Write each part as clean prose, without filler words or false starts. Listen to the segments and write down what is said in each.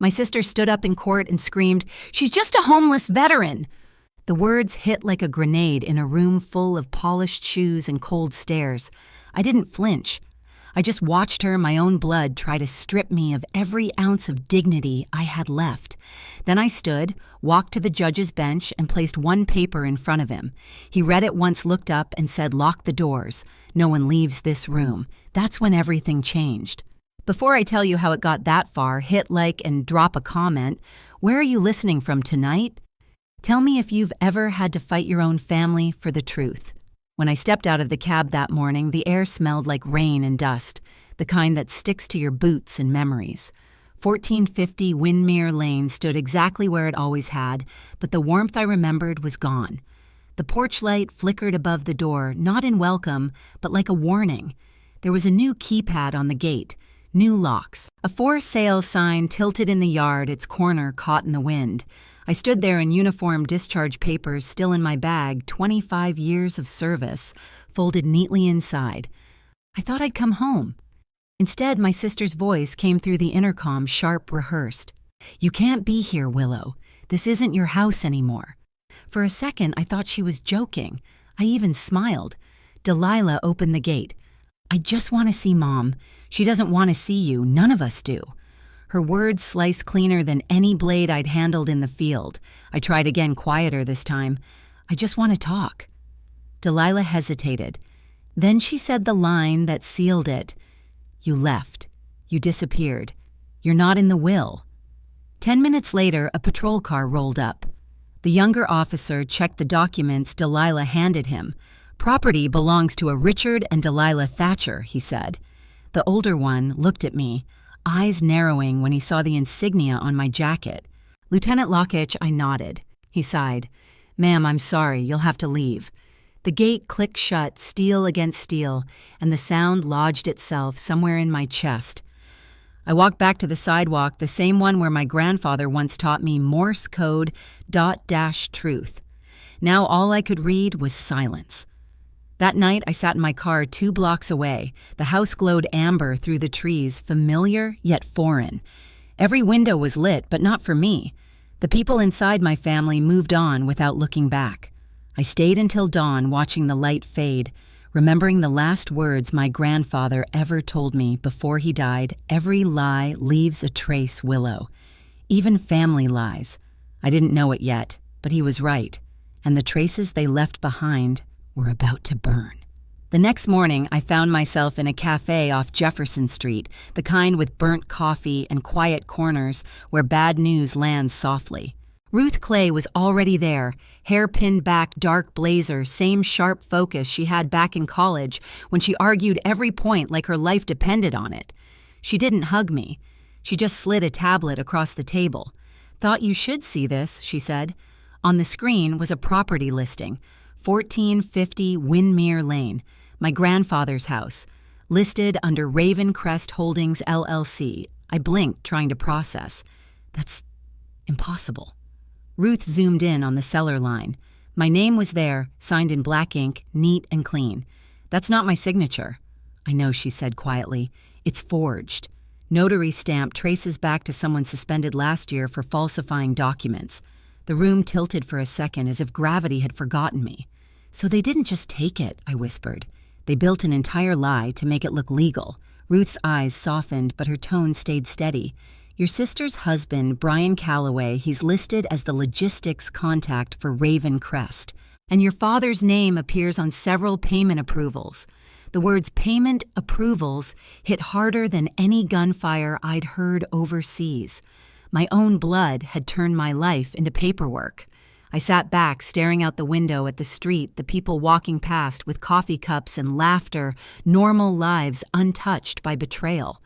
My sister stood up in court and screamed, "She's just a homeless veteran!" The words hit like a grenade in a room full of polished shoes and cold stares. I didn't flinch. I just watched her, my own blood, try to strip me of every ounce of dignity I had left. Then I stood, walked to the judge's bench, and placed one paper in front of him. He read it once, looked up, and said, "Lock the doors. No one leaves this room." That's when everything changed. Before I tell you how it got that far, hit like and drop a comment. Where are you listening from tonight? Tell me if you've ever had to fight your own family for the truth. When I stepped out of the cab that morning, the air smelled like rain and dust, the kind that sticks to your boots and memories. 1450 Windmere Lane stood exactly where it always had, but the warmth I remembered was gone. The porch light flickered above the door, not in welcome, but like a warning. There was a new keypad on the gate, new locks, a for sale sign tilted in the yard, its corner caught in the wind. I stood there in uniform discharge papers still in my bag, 25 years of service, folded neatly inside. I thought I'd come home. Instead, my sister's voice came through the intercom, sharp, rehearsed. "You can't be here, Willow. This isn't your house anymore." For a second, I thought she was joking. I even smiled. Delilah opened the gate. "I just want to see Mom. She doesn't want to see you. None of us do." Her words sliced cleaner than any blade I'd handled in the field. I tried again, quieter this time. "I just want to talk." Delilah hesitated. Then she said the line that sealed it. "You left. You disappeared. You're not in the will." 10 minutes later, a patrol car rolled up. The younger officer checked the documents Delilah handed him. "Property belongs to a Richard and Delilah Thatcher," he said. The older one looked at me, eyes narrowing when he saw the insignia on my jacket. "Lieutenant Lockach," I nodded. He sighed. "Ma'am, I'm sorry, you'll have to leave." The gate clicked shut, steel against steel, and the sound lodged itself somewhere in my chest. I walked back to the sidewalk, the same one where my grandfather once taught me Morse code, ..truth. Now all I could read was silence. That night, I sat in my car 2 blocks away. The house glowed amber through the trees, familiar yet foreign. Every window was lit, but not for me. The people inside my family moved on without looking back. I stayed until dawn, watching the light fade, remembering the last words my grandfather ever told me before he died. "Every lie leaves a trace, Willow. Even family lies." I didn't know it yet, but he was right, and the traces they left behind were about to burn. The next morning, I found myself in a cafe off Jefferson Street, the kind with burnt coffee and quiet corners where bad news lands softly. Ruth Clay was already there, hair pinned back, dark blazer, same sharp focus she had back in college when she argued every point like her life depended on it. She didn't hug me. She just slid a tablet across the table. "Thought you should see this," she said. On the screen was a property listing, 1450 Windmere Lane, my grandfather's house, listed under Ravencrest Holdings, LLC. I blinked, trying to process. That's impossible. Ruth zoomed in on the seller line. My name was there, signed in black ink, neat and clean. "That's not my signature." "I know," she said quietly. "It's forged. Notary stamp traces back to someone suspended last year for falsifying documents." The room tilted for a second as if gravity had forgotten me. "So they didn't just take it," I whispered. "They built an entire lie to make it look legal." Ruth's eyes softened, but her tone stayed steady. "Your sister's husband, Brian Calloway, he's listed as the logistics contact for Ravencrest, and your father's name appears on several payment approvals." The words "payment approvals" hit harder than any gunfire I'd heard overseas. My own blood had turned my life into paperwork. I sat back, staring out the window at the street, the people walking past with coffee cups and laughter, normal lives untouched by betrayal.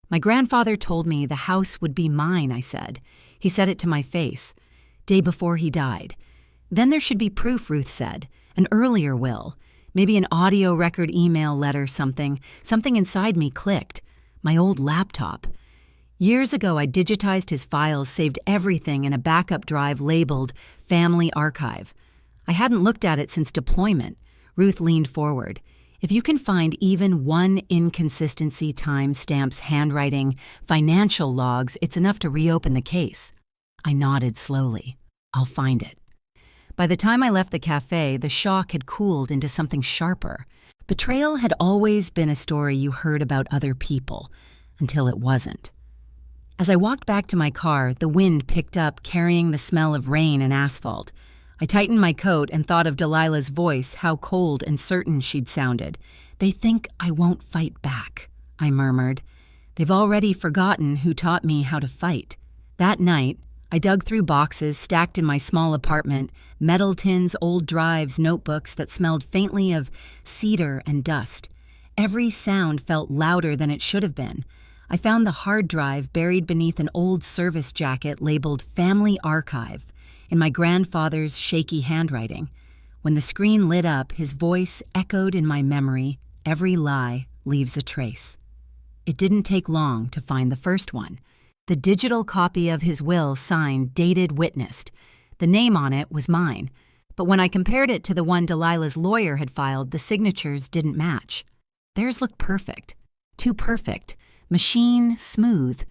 "My grandfather told me the house would be mine," I said. He said it to my face. "Day before he died." "Then there should be proof," Ruth said. "An earlier will. Maybe an audio record, email, letter, something." Something inside me clicked. My old laptop. Years ago, I digitized his files, saved everything in a backup drive labeled Family Archive. I hadn't looked at it since deployment. Ruth leaned forward. If you can find even one inconsistency, timestamps, handwriting, financial logs, it's enough to reopen the case. I nodded slowly. I'll find it. By the time I left the cafe, the shock had cooled into something sharper. Betrayal had always been a story you heard about other people, until it wasn't. As I walked back to my car, the wind picked up, carrying the smell of rain and asphalt. I tightened my coat and thought of Delilah's voice, how cold and certain she'd sounded. "They think I won't fight back," I murmured. "They've already forgotten who taught me how to fight." That night, I dug through boxes stacked in my small apartment, metal tins, old drives, notebooks that smelled faintly of cedar and dust. Every sound felt louder than it should have been. I found the hard drive buried beneath an old service jacket labeled Family Archive, in my grandfather's shaky handwriting. When the screen lit up, his voice echoed in my memory, "Every lie leaves a trace." It didn't take long to find the first one. The digital copy of his will, signed, dated, witnessed. The name on it was mine, but when I compared it to the one Delilah's lawyer had filed, the signatures didn't match. Theirs looked perfect. Too perfect. Machine smooth.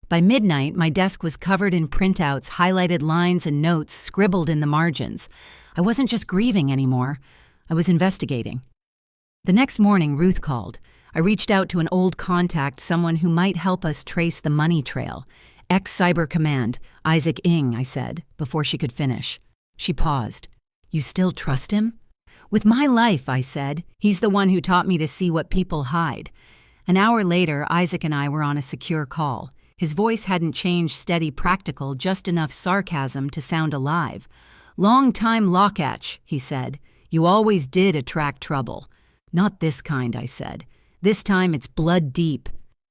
By midnight, my desk was covered in printouts, highlighted lines and notes scribbled in the margins. I wasn't just grieving anymore. I was investigating. The next morning, Ruth called. I reached out to an old contact, someone who might help us trace the money trail. Ex-Cyber Command, Isaac Ng, I said, before she could finish. She paused. "You still trust him?" "With my life," I said. "He's the one who taught me to see what people hide." An hour later, Isaac and I were on a secure call. His voice hadn't changed, steady, practical, just enough sarcasm to sound alive. "Long time Lockach," he said. "You always did attract trouble." "Not this kind," I said. "This time it's blood deep."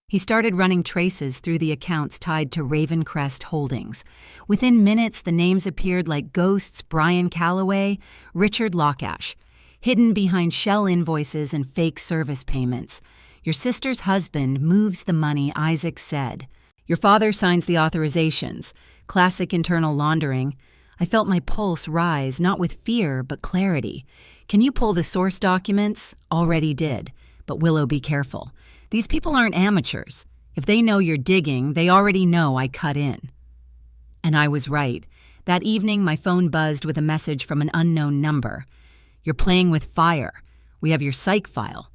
He started running traces through the accounts tied to Ravencrest Holdings. Within minutes, the names appeared like ghosts: Brian Calloway, Richard Lockach, hidden behind shell invoices and fake service payments. "Your sister's husband moves the money," Isaac said. "Your father signs the authorizations." Classic internal laundering. I felt my pulse rise, not with fear, but clarity. "Can you pull the source documents?" "Already did. But Willow, be careful. These people aren't amateurs. If they know you're digging, they already know I cut in." And I was right. That evening, my phone buzzed with a message from an unknown number. "You're playing with fire. We have your psych file."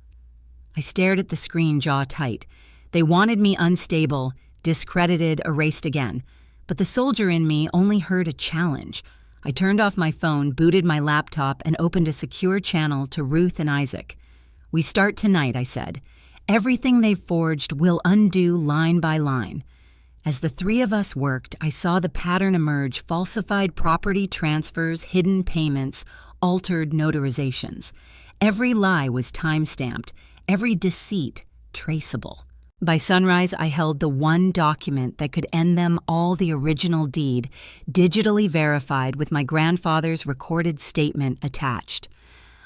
I stared at the screen, jaw tight. They wanted me unstable, discredited, erased again. But the soldier in me only heard a challenge. I turned off my phone, booted my laptop, and opened a secure channel to Ruth and Isaac. "We start tonight," I said. "Everything they've forged we'll undo line by line." As the three of us worked, I saw the pattern emerge: falsified property transfers, hidden payments, altered notarizations. Every lie was time-stamped, every deceit traceable. By sunrise, I held the one document that could end them all: the original deed, digitally verified with my grandfather's recorded statement attached.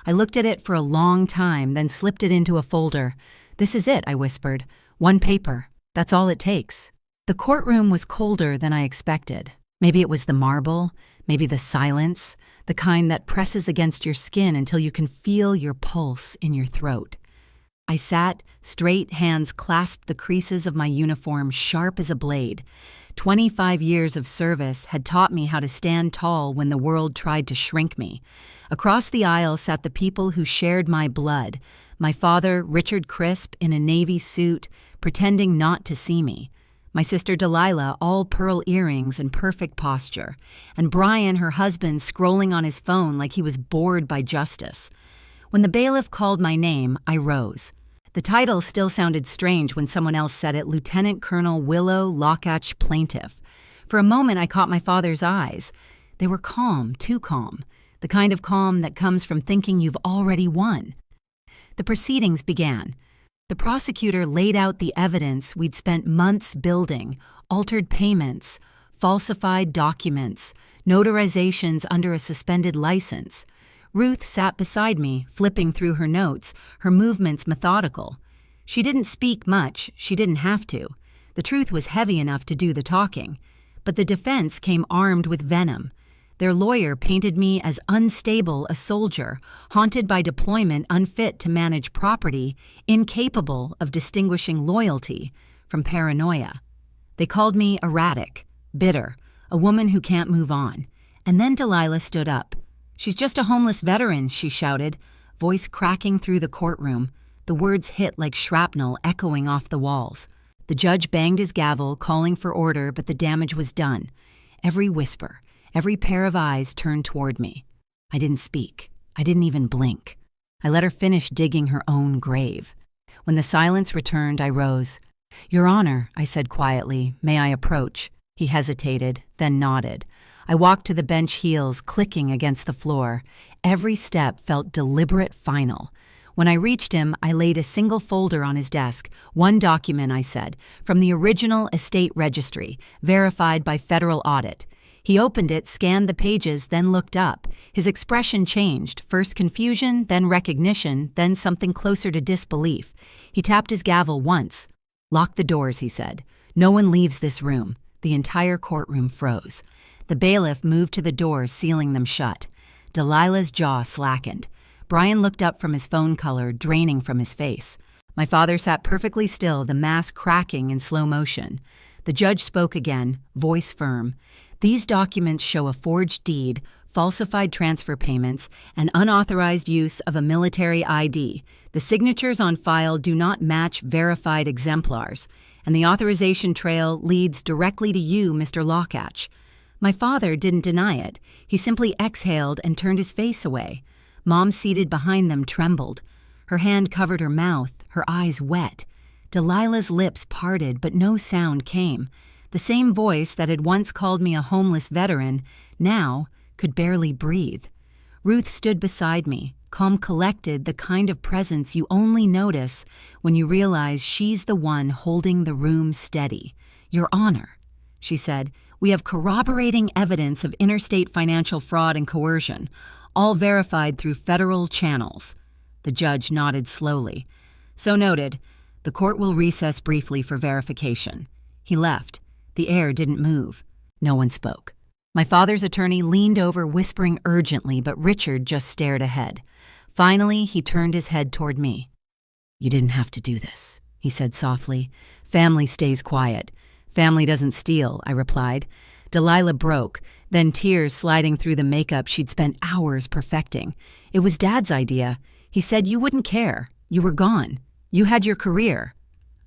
I looked at it for a long time, then slipped it into a folder. "This is it," I whispered. "One paper. That's all it takes." The courtroom was colder than I expected. Maybe it was the marble, maybe the silence, the kind that presses against your skin until you can feel your pulse in your throat. I sat, straight, hands clasped the creases of my uniform, sharp as a blade. 25 years of service had taught me how to stand tall when the world tried to shrink me. Across the aisle sat the people who shared my blood. My father, Richard Crisp, in a navy suit, pretending not to see me. My sister Delilah, all pearl earrings and perfect posture. And Brian, her husband, scrolling on his phone like he was bored by justice. When the bailiff called my name, I rose. The title still sounded strange when someone else said it: Lieutenant Colonel Willow Lockach, Plaintiff. For a moment, I caught my father's eyes. They were calm, too calm, the kind of calm that comes from thinking you've already won. The proceedings began. The prosecutor laid out the evidence we'd spent months building: altered payments, falsified documents, notarizations under a suspended license. Ruth sat beside me, flipping through her notes, her movements methodical. She didn't speak much, she didn't have to. The truth was heavy enough to do the talking. But the defense came armed with venom. Their lawyer painted me as unstable, a soldier, haunted by deployment, unfit to manage property, incapable of distinguishing loyalty from paranoia. They called me erratic, bitter, a woman who can't move on. And then Delilah stood up. "She's just a homeless veteran," she shouted, voice cracking through the courtroom. The words hit like shrapnel echoing off the walls. The judge banged his gavel, calling for order, but the damage was done. Every whisper, every pair of eyes turned toward me. I didn't speak. I didn't even blink. I let her finish digging her own grave. When the silence returned, I rose. "Your Honor," I said quietly, "may I approach?" He hesitated, then nodded. I walked to the bench, heels clicking against the floor. Every step felt deliberate, final. When I reached him, I laid a single folder on his desk. "One document," I said, "from the original estate registry, verified by federal audit." He opened it, scanned the pages, then looked up. His expression changed, first confusion, then recognition, then something closer to disbelief. He tapped his gavel once. "Lock the doors," he said. "No one leaves this room." The entire courtroom froze. The bailiff moved to the doors, sealing them shut. Delilah's jaw slackened. Brian looked up from his phone, color draining from his face. My father sat perfectly still, the mask cracking in slow motion. The judge spoke again, voice firm. "These documents show a forged deed, falsified transfer payments, and unauthorized use of a military ID. The signatures on file do not match verified exemplars, and the authorization trail leads directly to you, Mr. Lockach." My father didn't deny it. He simply exhaled and turned his face away. Mom, seated behind them, trembled. Her hand covered her mouth, her eyes wet. Delilah's lips parted, but no sound came. The same voice that had once called me a homeless veteran now could barely breathe. Ruth stood beside me, calm, collected, the kind of presence you only notice when you realize she's the one holding the room steady. "Your Honor," she said, "we have corroborating evidence of interstate financial fraud and coercion, all verified through federal channels." The judge nodded slowly. "So noted. The court will recess briefly for verification." He left. The air didn't move. No one spoke. My father's attorney leaned over, whispering urgently, but Richard just stared ahead. Finally, he turned his head toward me. "You didn't have to do this," he said softly. "Family stays quiet." "Family doesn't steal," I replied. Delilah broke, then tears sliding through the makeup she'd spent hours perfecting. "It was Dad's idea. He said you wouldn't care. You were gone. You had your career."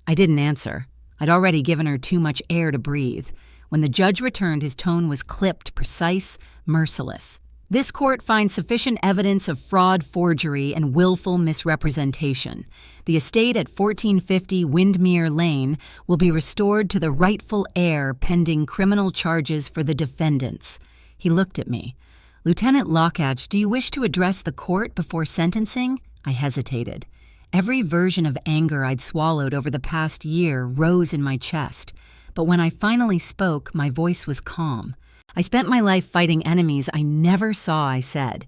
I didn't answer. I'd already given her too much air to breathe. When the judge returned, his tone was clipped, precise, merciless. "This court finds sufficient evidence of fraud, forgery, and willful misrepresentation. The estate at 1450 Windmere Lane will be restored to the rightful heir pending criminal charges for the defendants." He looked at me. "Lieutenant Lockach, do you wish to address the court before sentencing?" I hesitated. Every version of anger I'd swallowed over the past year rose in my chest. But when I finally spoke, my voice was calm. "I spent my life fighting enemies I never saw," I said.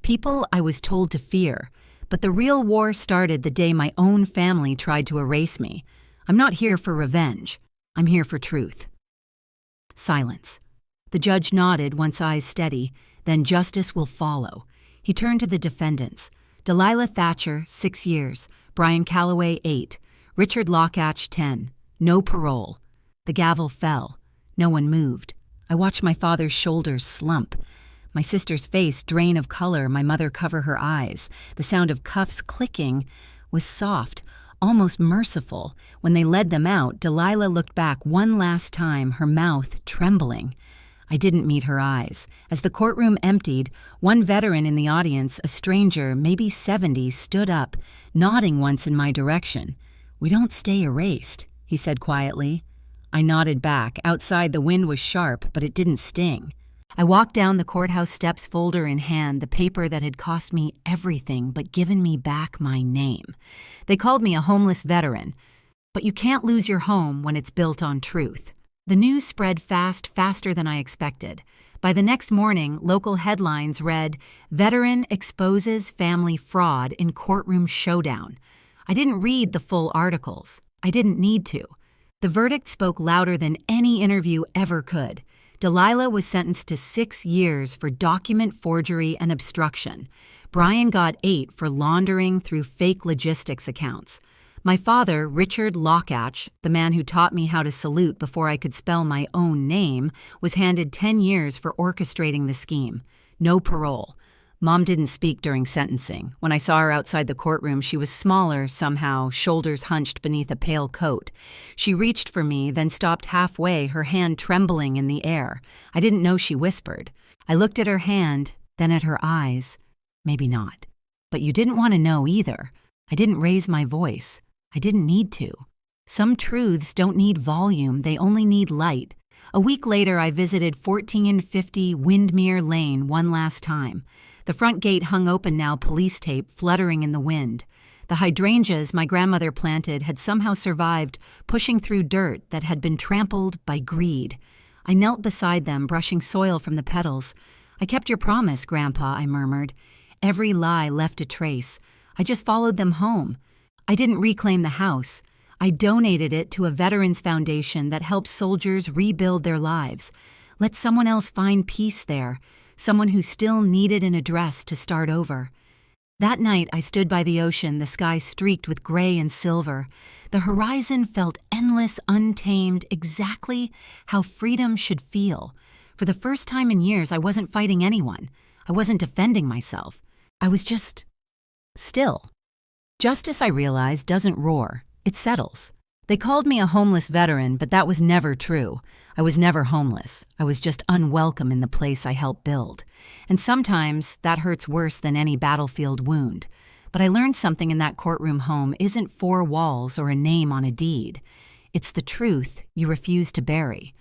"People I was told to fear. But the real war started the day my own family tried to erase me. I'm not here for revenge. I'm here for truth." Silence. The judge nodded, once eyes steady. "Then justice will follow." He turned to the defendants. Delilah Thatcher, 6 years. Brian Calloway, 8. Richard Lockach, 10. No parole. The gavel fell. No one moved. I watched my father's shoulders slump. My sister's face drain of color, my mother cover her eyes. The sound of cuffs clicking was soft, almost merciful. When they led them out, Delilah looked back one last time, her mouth trembling. I didn't meet her eyes. As the courtroom emptied, one veteran in the audience, a stranger, maybe 70, stood up, nodding once in my direction. "We don't stay erased," he said quietly. I nodded back. Outside, the wind was sharp, but it didn't sting. I walked down the courthouse steps, folder in hand, the paper that had cost me everything but given me back my name. They called me a homeless veteran, but you can't lose your home when it's built on truth. The news spread fast, faster than I expected. By the next morning, local headlines read, "Veteran exposes family fraud in courtroom showdown." I didn't read the full articles. I didn't need to. The verdict spoke louder than any interview ever could. Delilah was sentenced to 6 years for document forgery and obstruction. Brian got 8 for laundering through fake logistics accounts. My father, Willow Lockach, the man who taught me how to salute before I could spell my own name, was handed 10 years for orchestrating the scheme. No parole. Mom didn't speak during sentencing. When I saw her outside the courtroom, she was smaller somehow, shoulders hunched beneath a pale coat. She reached for me, then stopped halfway, her hand trembling in the air. I didn't know she whispered. I looked at her hand, then at her eyes. Maybe not. But you didn't want to know either. I didn't raise my voice. I didn't need to. Some truths don't need volume, they only need light. A week later, I visited 1450 Windmere Lane one last time. The front gate hung open now, police tape fluttering in the wind. The hydrangeas my grandmother planted had somehow survived, pushing through dirt that had been trampled by greed. I knelt beside them, brushing soil from the petals. "I kept your promise, Grandpa," I murmured. Every lie left a trace. I just followed them home. I didn't reclaim the house. I donated it to a veterans foundation that helps soldiers rebuild their lives. Let someone else find peace there, someone who still needed an address to start over. That night, I stood by the ocean, the sky streaked with gray and silver. The horizon felt endless, untamed, exactly how freedom should feel. For the first time in years, I wasn't fighting anyone. I wasn't defending myself. I was just still. Justice, I realized, doesn't roar. It settles. They called me a homeless veteran, but that was never true. I was never homeless. I was just unwelcome in the place I helped build. And sometimes that hurts worse than any battlefield wound. But I learned something in that courtroom home isn't 4 walls or a name on a deed. It's the truth you refuse to bury.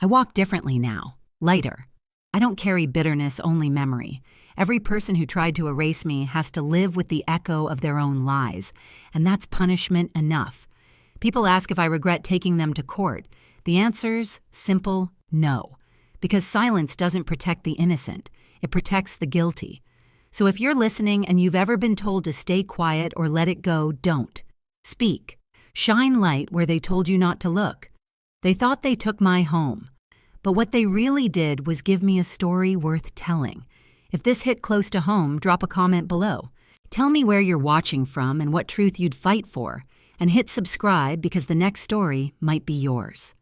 I walk differently now, lighter. I don't carry bitterness, only memory. Every person who tried to erase me has to live with the echo of their own lies, and that's punishment enough. People ask if I regret taking them to court. The answer's simple no, because silence doesn't protect the innocent. It protects the guilty. So if you're listening and you've ever been told to stay quiet or let it go, don't. Speak. Shine light where they told you not to look. They thought they took my home. But what they really did was give me a story worth telling. If this hit close to home, drop a comment below. Tell me where you're watching from and what truth you'd fight for. And hit subscribe because the next story might be yours.